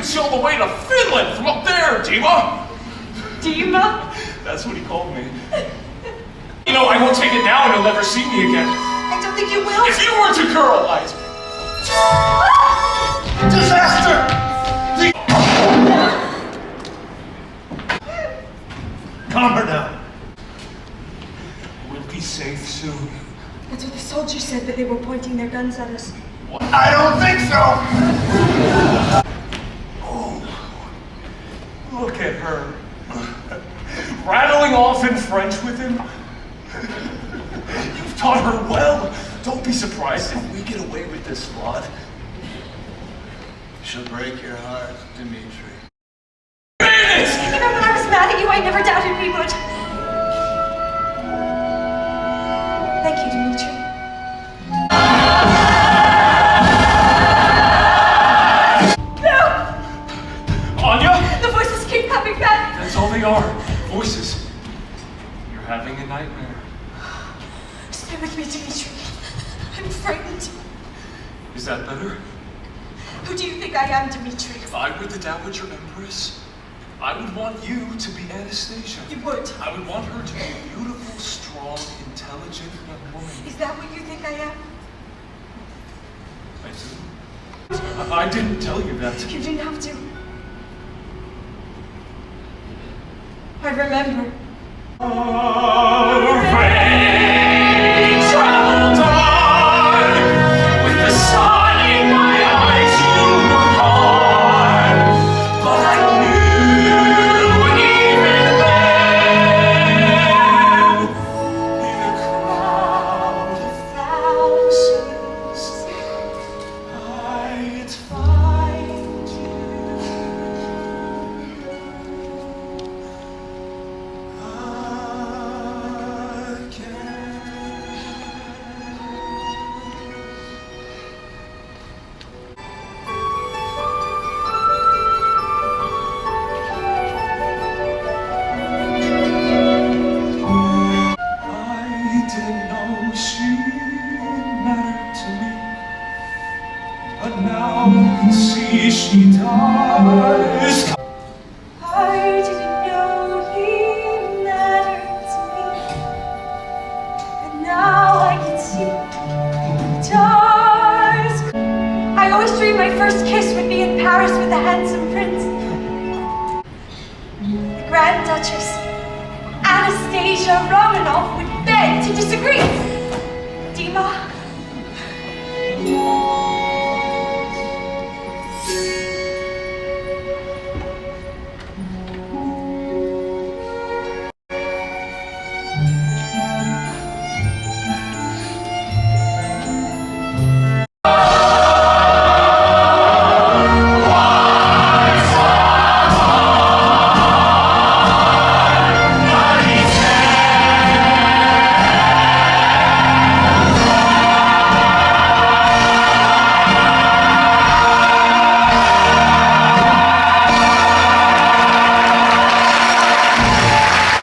see all the way to Finland from up there, Dimya. Dimya? That's what he called me. You know, I won't take it now and he'll never see me again. I don't think you will. If you weren't a girl, I'd... Disaster! Calm her down. We'll be safe soon. That's what the soldiers said, but they were pointing their guns at us. What? I don't think so! Oh, look at her. Rattling off in French with him. You've taught her well. Don't be surprised if we get away with this, Vlad. She'll break your heart, Dimitri. Even when I was mad at you, I never doubted we would. Thank you, Dimitri. No! Anya? The voices keep coming back. That's all they are. Voices. You're having a nightmare. Stay with me, Dimitri. I'm frightened. Is that better? Who do you think I am, Dimitri? If I were the Dowager Empress, I would want you to be Anastasia. You would? I would want her to be a beautiful, strong, intelligent young woman. Is that what you think I am? I do. I didn't tell you that. You didn't have to. I remember. Traveled on with the sun in my eyes. You were gone, but I knew even then, in a crowd of thousands, I'd find but now I can see she does. I didn't know he mattered to me, but now I can see he does. I always dreamed my first kiss would be in Paris with the handsome prince. The Grand Duchess, Anastasia Romanov, would beg to disagree. Dimya.